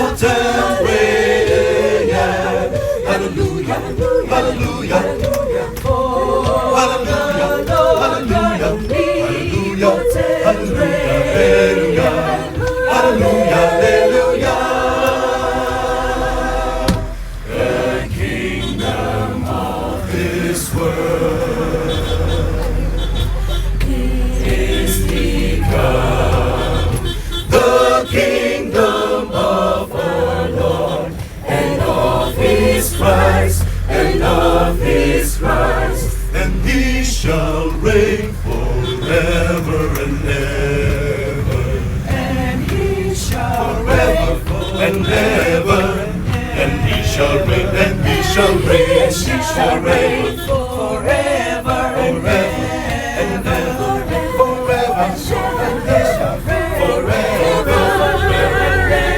omnipotent reign. Hallelujah, hallelujah, hallelujah, hallelujah, hallelujah, hallelujah, hallelujah, hallelujah. The kingdom of this world is become the kingdom of our Lord and of His Christ, and of His Christ, and He shall reign forever and ever, and He shall reign forever and ever, and He shall reign, and He shall reign, and He shall reign.